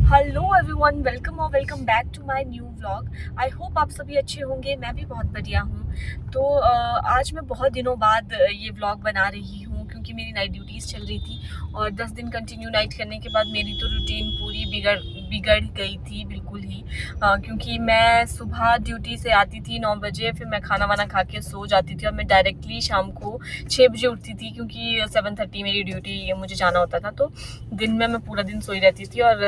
Hello everyone, welcome और welcome back to my new vlog. I hope आप सभी अच्छे होंगे। मैं भी बहुत बढ़िया हूँ। तो आज मैं बहुत दिनों बाद ये व्लॉग बना रही हूँ क्योंकि मेरी नाइट ड्यूटीज़ चल रही थी और 10 दिन कंटिन्यू नाइट करने के बाद मेरी तो रूटीन पूरी बिगड़ गई थी बिल्कुल ही। क्योंकि मैं सुबह ड्यूटी से आती थी 9 बजे, फिर मैं खाना वाना खा के सो जाती थी और मैं डायरेक्टली शाम को 6 बजे उठती थी क्योंकि 7:30 मेरी ड्यूटी मुझे जाना होता था। तो दिन में मैं पूरा दिन सोई रहती थी और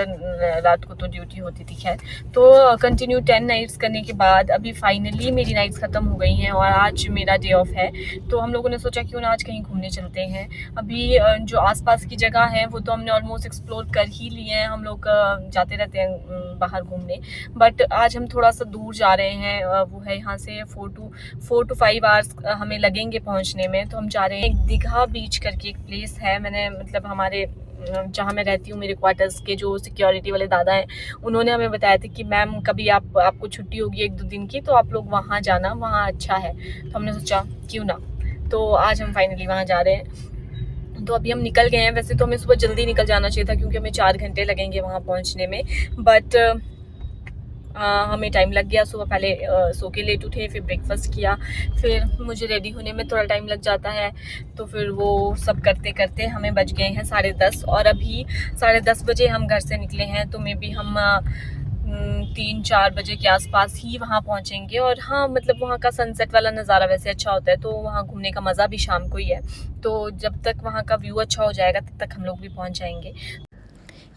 रात को तो ड्यूटी होती थी। खैर, तो कंटिन्यू 10 नाइट्स करने के बाद अभी फाइनली मेरी नाइट्स ख़त्म हो गई हैं और आज मेरा डे ऑफ है। तो हम लोगों ने सोचा क्यों ना आज कहीं घूमने चलते हैं। अभी जो आसपास की जगह है वो तो हमने ऑलमोस्ट एक्सप्लोर कर ही लिए हैं। हम लोग जाते रहते हैं बाहर घूमने, बट आज हम थोड़ा सा दूर जा रहे हैं। वो है यहाँ से 4 to 5 आवर्स हमें लगेंगे पहुँचने में। तो हम जा रहे हैं, एक दीघा बीच करके एक प्लेस है। मैंने मतलब हमारे जहाँ मैं रहती हूँ, मेरे क्वार्टर्स के जो सिक्योरिटी वाले दादा हैं, उन्होंने हमें बताया था कि मैम कभी आपको छुट्टी होगी 1-2 दिन की तो आप लोग वहाँ जाना, वहाँ अच्छा है। तो हमने सोचा क्यों ना। तो आज हम फाइनली वहाँ जा रहे हैं। तो अभी हम निकल गए हैं। वैसे तो हमें सुबह जल्दी निकल जाना चाहिए था क्योंकि हमें 4 घंटे लगेंगे वहाँ पहुँचने में, बट हमें टाइम लग गया। सुबह पहले सो के लेट उठे, फिर ब्रेकफास्ट किया, फिर मुझे रेडी होने में थोड़ा टाइम लग जाता है। तो फिर वो सब करते करते हमें बज गए हैं 10:30 और अभी 10:30 बजे हम घर से निकले हैं। तो मे बी हम 3-4 बजे के आसपास ही वहाँ पहुँचेंगे। और हाँ, मतलब वहाँ का सनसेट वाला नज़ारा वैसे अच्छा होता है, तो वहाँ घूमने का मज़ा भी शाम को ही है। तो जब तक वहाँ का व्यू अच्छा हो जाएगा तब तक हम लोग भी पहुँच जाएंगे।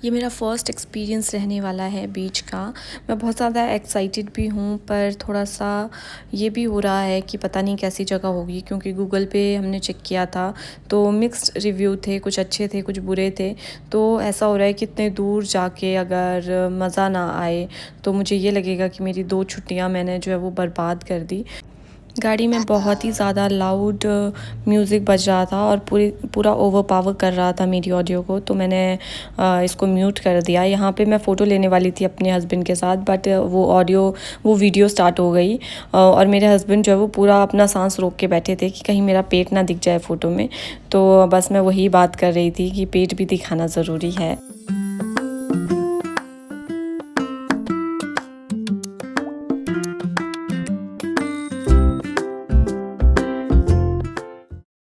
ये मेरा फ़र्स्ट एक्सपीरियंस रहने वाला है बीच का। मैं बहुत ज़्यादा एक्साइटेड भी हूँ, पर थोड़ा सा ये भी हो रहा है कि पता नहीं कैसी जगह होगी, क्योंकि गूगल पे हमने चेक किया था तो मिक्स्ड रिव्यू थे, कुछ अच्छे थे कुछ बुरे थे। तो ऐसा हो रहा है कि इतने दूर जाके अगर मज़ा ना आए तो मुझे ये लगेगा कि मेरी 2 छुट्टियाँ मैंने जो है वो बर्बाद कर दी। गाड़ी में बहुत ही ज़्यादा लाउड म्यूज़िक बज रहा था और पूरा ओवरपावर कर रहा था मेरी ऑडियो को। तो मैंने इसको म्यूट कर दिया। यहाँ पे मैं फ़ोटो लेने वाली थी अपने हस्बैंड के साथ, बट वो वीडियो स्टार्ट हो गई और मेरे हस्बैंड जो है वो पूरा अपना सांस रोक के बैठे थे कि कहीं मेरा पेट ना दिख जाए फ़ोटो में। तो बस मैं वही बात कर रही थी कि पेट भी दिखाना ज़रूरी है।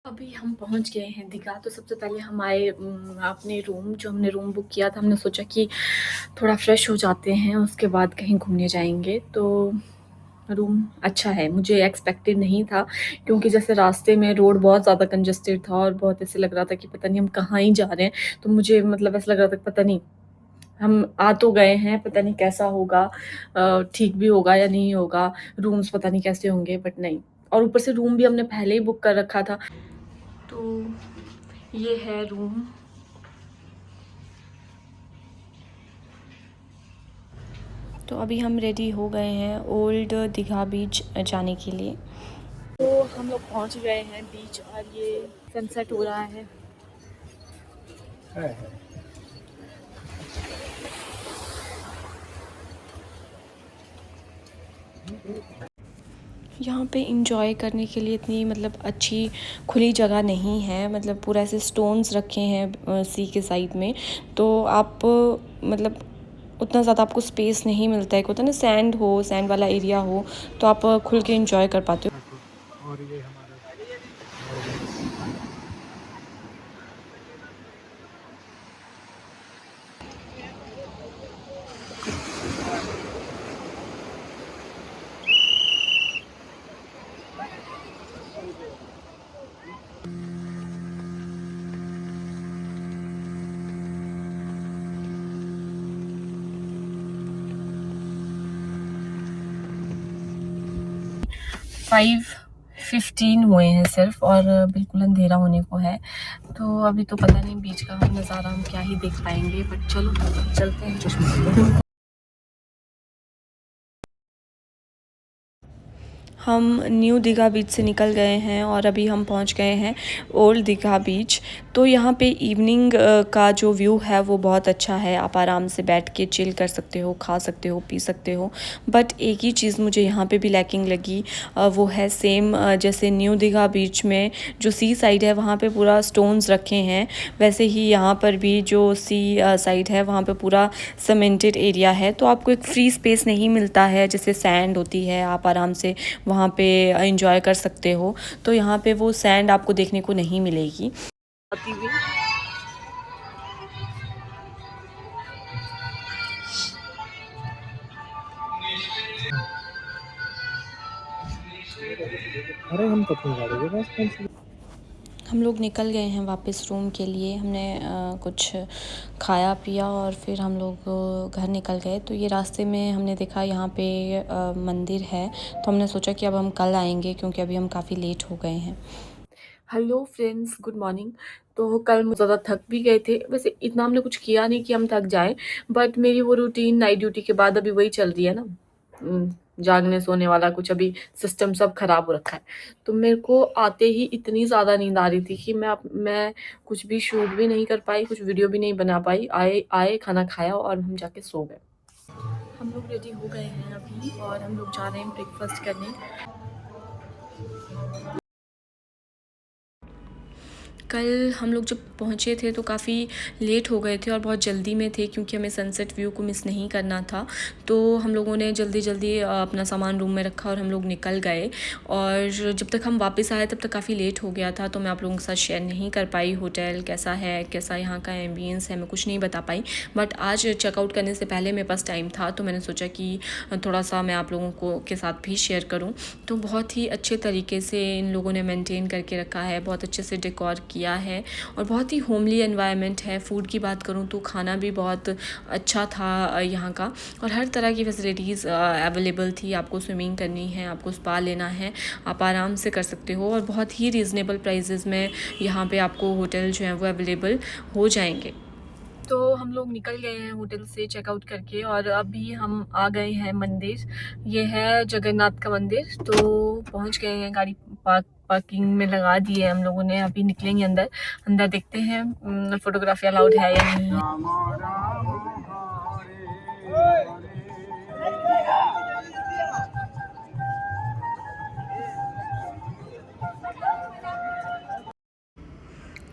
अभी हम पहुंच गए हैं दीघा। तो सबसे पहले हम आए अपने रूम, जो हमने रूम बुक किया था। हमने सोचा कि थोड़ा फ्रेश हो जाते हैं, उसके बाद कहीं घूमने जाएंगे। तो रूम अच्छा है, मुझे एक्सपेक्टेड नहीं था क्योंकि जैसे रास्ते में रोड बहुत ज़्यादा कंजस्टेड था और बहुत ऐसे लग रहा था कि पता नहीं हम कहाँ ही जा रहे हैं। तो मुझे मतलब ऐसा लग रहा था कि पता नहीं, हम आ तो गए हैं, पता नहीं कैसा होगा, ठीक भी होगा या नहीं होगा, रूम्स पता नहीं कैसे होंगे, बट नहीं। और ऊपर से रूम भी हमने पहले ही बुक कर रखा था। तो ये है रूम। तो अभी हम रेडी हो गए हैं ओल्ड दीघा बीच जाने के लिए। तो हम लोग पहुंच गए हैं बीच और ये सनसेट हो रहा है। यहाँ पे इंजॉय करने के लिए इतनी मतलब अच्छी खुली जगह नहीं है। मतलब पूरा ऐसे स्टोन्स रखे हैं सी के साइड में, तो आप मतलब उतना ज़्यादा आपको स्पेस नहीं मिलता है। एक होता है ना सैंड वाला एरिया हो तो आप खुल के इंजॉय कर पाते हो। और ये हमारा 5:15 हुए हैं सिर्फ और बिल्कुल अंधेरा होने को है। तो अभी तो पता नहीं बीच का नज़ारा हम क्या ही देख पाएंगे, बट चलो चलते हैं। हम न्यू दीघा बीच से निकल गए हैं और अभी हम पहुंच गए हैं ओल्ड दीघा बीच। तो यहाँ पे इवनिंग का जो व्यू है वो बहुत अच्छा है। आप आराम से बैठ के चिल कर सकते हो, खा सकते हो, पी सकते हो। बट एक ही चीज़ मुझे यहाँ पे भी लैकिंग लगी, वो है सेम जैसे न्यू दीघा बीच में जो सी साइड है वहाँ पे पूरा स्टोन्स रखे हैं, वैसे ही यहाँ पर भी जो सी साइड है वहाँ पे पूरा सीमेंटेड एरिया है। तो आपको एक फ्री स्पेस नहीं मिलता है जैसे सैंड होती है, आप आराम से वहाँ पे एंजॉय कर सकते हो। तो यहाँ पे वो सैंड आपको देखने को नहीं मिलेगी। अरे हम तो अपनी गाड़ी के पास पहुंच गए। हम लोग निकल गए हैं वापस रूम के लिए। हमने कुछ खाया पिया और फिर हम लोग घर निकल गए। तो ये रास्ते में हमने देखा यहाँ पे मंदिर है, तो हमने सोचा कि अब हम कल आएंगे क्योंकि अभी हम काफ़ी लेट हो गए हैं। Hello friends, good morning. तो कल हम ज़्यादा थक भी गए थे। वैसे इतना हमने कुछ किया नहीं कि हम थक जाएं, बट मेरी वो रूटीन नाइट ड्यूटी के बाद अभी वही चल रही है ना, जागने सोने वाला कुछ अभी सिस्टम सब खराब हो रखा है। तो मेरे को आते ही इतनी ज़्यादा नींद आ रही थी कि मैं कुछ भी शूट भी नहीं कर पाई, कुछ वीडियो भी नहीं बना पाई। आए खाना खाया और हम जाके सो गए। हम लोग रेडी हो गए हैं अभी और हम लोग जा रहे हैं ब्रेकफास्ट करने। कल हम लोग जब पहुँचे थे तो काफ़ी लेट हो गए थे और बहुत जल्दी में थे क्योंकि हमें सनसेट व्यू को मिस नहीं करना था। तो हम लोगों ने जल्दी जल्दी अपना सामान रूम में रखा और हम लोग निकल गए। और जब तक हम वापस आए तब तक काफ़ी लेट हो गया था, तो मैं आप लोगों के साथ शेयर नहीं कर पाई होटल कैसा है, कैसा यहाँ का एम्बियंस है, मैं कुछ नहीं बता पाई। बट आज चेकआउट करने से पहले मेरे पास टाइम था, तो मैंने सोचा कि थोड़ा सा मैं आप लोगों को के साथ भी शेयर करूँ। तो बहुत ही अच्छे तरीके से इन लोगों ने मेंटेन करके रखा है, बहुत अच्छे से डेकोर किया है और बहुत ही होमली एनवायरनमेंट है। फूड की बात करूँ तो खाना भी बहुत अच्छा था यहाँ का, और हर तरह की फैसिलिटीज़ अवेलेबल थी। आपको स्विमिंग करनी है, आपको स्पा लेना है, आप आराम से कर सकते हो और बहुत ही रीज़नेबल प्राइसेस में यहाँ पे आपको होटल जो है वो अवेलेबल हो जाएंगे। तो हम लोग निकल गए हैं होटल से चेकआउट करके और अभी हम आ गए हैं मंदिर। ये है जगन्नाथ का मंदिर। तो पहुंच गए हैं, गाड़ी पार्किंग में लगा दी है हम लोगों ने। अभी निकलेंगे अंदर। अंदर देखते हैं फोटोग्राफी अलाउड है या नहीं है।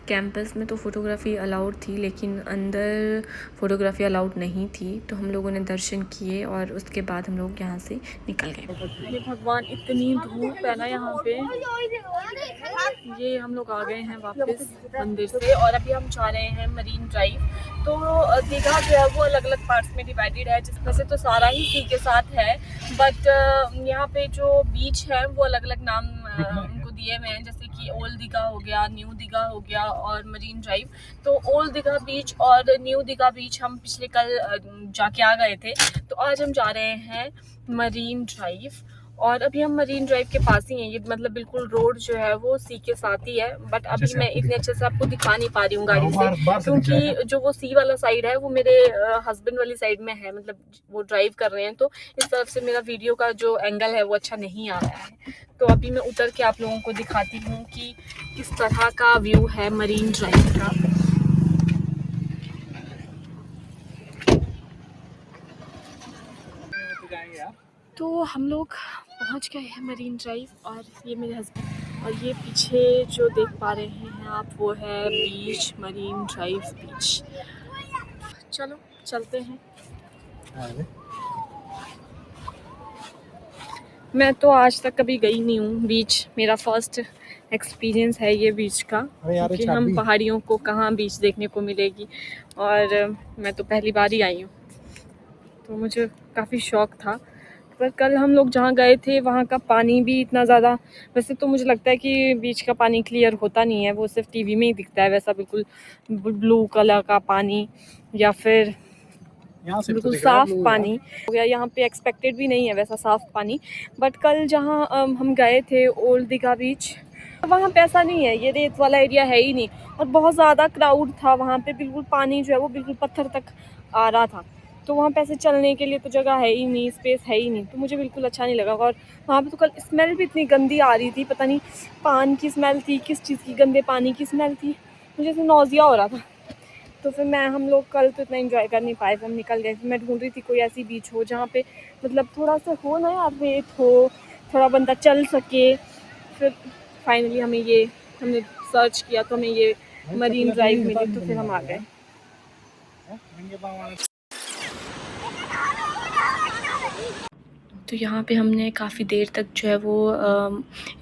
कैंपस में तो फ़ोटोग्राफ़ी अलाउड थी लेकिन अंदर फ़ोटोग्राफ़ी अलाउड नहीं थी। तो हम लोगों ने दर्शन किए और उसके बाद हम लोग यहाँ से निकल गए। ये भगवान, इतनी धूप है ना यहाँ पे। ये हम लोग आ गए हैं वापस मंदिर से और अभी हम जा रहे हैं मरीन ड्राइव। तो दीघा जो है वो अलग अलग पार्ट्स में डिवाइडेड है, जिसमें से तो सारा ही सी के साथ है, बट यहाँ पे जो बीच है वो अलग अलग नाम उनको दिए हुए हैं, जैसे कि ओल्ड दीघा हो गया, न्यू दीघा हो गया और मरीन ड्राइव। तो ओल्ड दीघा बीच और न्यू दीघा बीच हम पिछले कल जाके आ गए थे। तो आज हम जा रहे हैं मरीन ड्राइव और अभी हम मरीन ड्राइव के पास ही हैं। ये मतलब बिल्कुल रोड जो है वो सी के साथ ही है, बट अभी मैं इतने अच्छे से आपको दिखा नहीं पा रही हूँ गाड़ी से, क्योंकि जो वो सी वाला साइड है वो मेरे हस्बैंड वाली साइड में है, मतलब वो ड्राइव कर रहे हैं। तो इस तरफ से मेरा वीडियो का जो एंगल है वो अच्छा नहीं आ रहा है। तो अभी मैं उतर के आप लोगों को दिखाती हूँ कि किस तरह का व्यू है मरीन ड्राइव का। तो हम लोग पहुंच गए हैं मरीन ड्राइव और ये मेरे हस्बैंड, और ये पीछे जो देख पा रहे हैं आप वो है बीच, मरीन ड्राइव बीच। चलो चलते हैं। मैं तो आज तक कभी गई नहीं हूँ बीच, मेरा फर्स्ट एक्सपीरियंस है ये बीच का, क्योंकि हम पहाड़ियों को कहाँ बीच देखने को मिलेगी, और मैं तो पहली बार ही आई हूँ। तो मुझे काफ़ी शौक था। पर कल हम लोग जहाँ गए थे वहाँ का पानी भी इतना ज़्यादा, वैसे तो मुझे लगता है कि बीच का पानी क्लियर होता नहीं है, वो सिर्फ टीवी में ही दिखता है वैसा बिल्कुल ब्लू कलर का पानी, या फिर बिल्कुल साफ़ पानी हो गया। यहाँ पे एक्सपेक्टेड भी नहीं है वैसा साफ़ पानी। बट कल जहाँ हम गए थे ओल्ड दीघा बीच, वहाँ पे ऐसा नहीं है, ये रेत वाला एरिया है ही नहीं और बहुत ज़्यादा क्राउड था वहाँ पे। बिल्कुल पानी जो है वो बिल्कुल पत्थर तक आ रहा था। तो वहाँ पे ऐसे चलने के लिए तो जगह है ही नहीं, स्पेस है ही नहीं, तो मुझे बिल्कुल अच्छा नहीं लगा। और वहाँ पे तो कल स्मेल भी इतनी गंदी आ रही थी, पता नहीं पान की स्मेल थी, किस चीज़ की, गंदे पानी की स्मेल थी, मुझे ऐसे नौजिया हो रहा था। तो फिर हम लोग कल तो इतना एंजॉय कर नहीं पाए, फिर हम निकल गए। फिर मैं ढूंढ रही थी कोई ऐसी बीच हो जहाँ पे मतलब थोड़ा सा हो ना यार, रेत हो, थोड़ा बंदा चल सके। फिर फाइनली हमने सर्च किया तो हमें ये मरीन ड्राइव मिली, तो फिर हम आ गए। तो यहाँ पे हमने काफ़ी देर तक जो है वो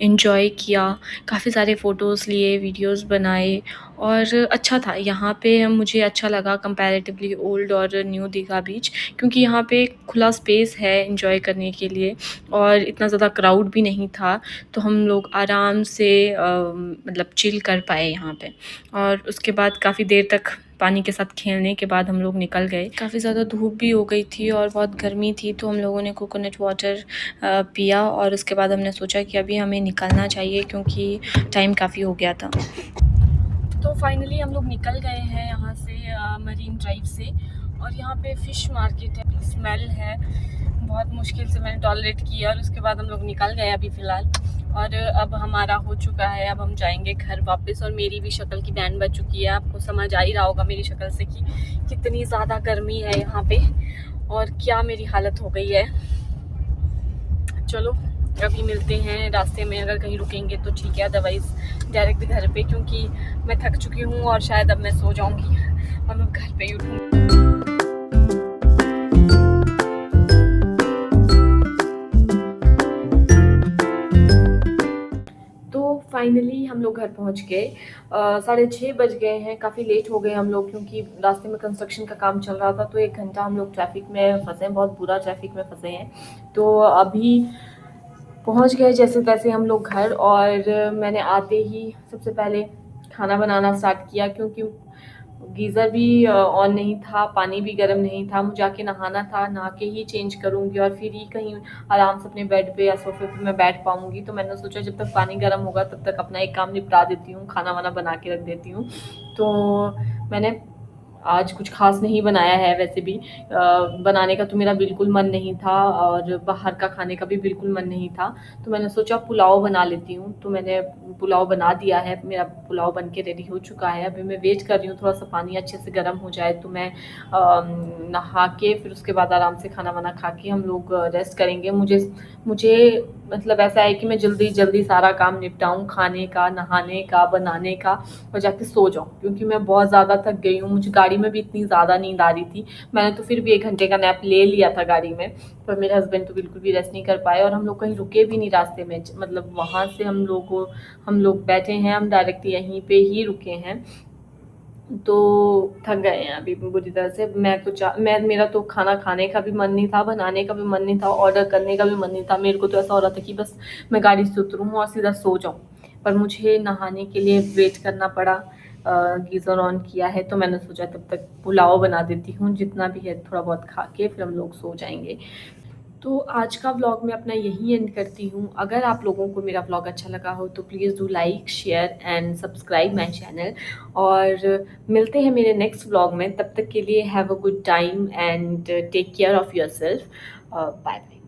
एंजॉय किया, काफ़ी सारे फ़ोटोज़ लिए, वीडियोस बनाए और अच्छा था। यहाँ पे मुझे अच्छा लगा कंपैरेटिवली ओल्ड और न्यू दीघा बीच, क्योंकि यहाँ पे खुला स्पेस है एंजॉय करने के लिए और इतना ज़्यादा क्राउड भी नहीं था, तो हम लोग आराम से मतलब चिल कर पाए यहाँ पे। और उसके बाद काफ़ी देर तक पानी के साथ खेलने के बाद हम लोग निकल गए। काफ़ी ज़्यादा धूप भी हो गई थी और बहुत गर्मी थी, तो हम लोगों ने कोकोनट वाटर पिया और उसके बाद हमने सोचा कि अभी हमें निकलना चाहिए क्योंकि टाइम काफ़ी हो गया था। तो फाइनली हम लोग निकल गए हैं यहाँ से मरीन ड्राइव से, और यहाँ पे फ़िश मार्केट है, स्मेल है, बहुत मुश्किल से मैंने टॉलरेट किया और उसके बाद हम लोग निकल गए अभी फ़िलहाल। और अब हमारा हो चुका है, अब हम जाएंगे घर वापस। और मेरी भी शक्ल की बैंड बज चुकी है, आपको समझ आ ही रहा होगा मेरी शक्ल से कि कितनी ज़्यादा गर्मी है यहाँ पे और क्या मेरी हालत हो गई है। चलो अभी मिलते हैं रास्ते में, अगर कहीं रुकेंगे तो ठीक है, अदरवाइज़ डायरेक्ट घर पे, क्योंकि मैं थक चुकी हूँ और शायद अब मैं सो जाऊँगी और मैं घर पे ही उठूँगी। फाइनली हम लोग घर पहुंच गए, 6:30 बज गए हैं, काफ़ी लेट हो गए हम लोग क्योंकि रास्ते में कंस्ट्रक्शन का काम चल रहा था, तो 1 घंटा हम लोग ट्रैफिक में फंसे हैं, बहुत बुरा ट्रैफिक में फंसे हैं। तो अभी पहुंच गए जैसे तैसे हम लोग घर, और मैंने आते ही सबसे पहले खाना बनाना स्टार्ट किया, क्योंकि गीज़र भी ऑन नहीं था, पानी भी गर्म नहीं था, मुझे जाके नहाना था, नहा के ही चेंज करूँगी और फिर ही कहीं आराम से अपने बेड पे या सोफे पे मैं बैठ पाऊँगी। तो मैंने सोचा जब तक पानी गर्म होगा तब तक अपना एक काम निपटा देती हूँ, खाना वाना बना के रख देती हूँ। तो मैंने आज कुछ ख़ास नहीं बनाया है, वैसे भी बनाने का तो मेरा बिल्कुल मन नहीं था और बाहर का खाने का भी बिल्कुल मन नहीं था, तो मैंने सोचा पुलाव बना लेती हूँ। तो मैंने पुलाव बना दिया है, मेरा पुलाव बन के रेडी हो चुका है। अभी मैं वेट कर रही हूँ थोड़ा सा पानी अच्छे से गर्म हो जाए, तो मैं नहा के फिर उसके बाद आराम से खाना वाना खा के हम लोग रेस्ट करेंगे। मुझे मतलब ऐसा है कि मैं जल्दी जल्दी सारा काम निपटाऊँ, खाने का, नहाने का, बनाने का, और जाके सो जाऊँ, क्योंकि मैं बहुत ज़्यादा थक गई हूँ। मुझे गाड़ी में भी इतनी ज़्यादा नींद आ रही थी, मैंने तो फिर भी 1 घंटे का नैप ले लिया था गाड़ी में, पर मेरे हस्बैंड तो बिल्कुल भी रेस्ट नहीं कर पाए और हम लोग कहीं रुके भी नहीं रास्ते में। मतलब वहाँ से हम लोग बैठे हैं, हम डायरेक्ट यहीं पे ही रुके हैं, तो थक गए हैं अभी बुरी तरह से। मेरा तो खाना खाने का भी मन नहीं था, बनाने का भी मन नहीं था, ऑर्डर करने का भी मन नहीं था। मेरे को तो ऐसा हो रहा था कि बस मैं गाड़ी से उतरूँ और सीधा सो जाऊँ, पर मुझे नहाने के लिए वेट करना पड़ा। गीज़र ऑन किया है, तो मैंने सोचा तब तक पुलाव बना देती हूँ, जितना भी है थोड़ा बहुत खा के फिर हम लोग सो जाएंगे। तो आज का व्लॉग मैं अपना यहीं एंड करती हूँ। अगर आप लोगों को मेरा व्लॉग अच्छा लगा हो तो please do like, share and subscribe my channel, और मिलते हैं मेरे नेक्स्ट व्लॉग में। तब तक के लिए have a good time and take care of yourself. Bye bye.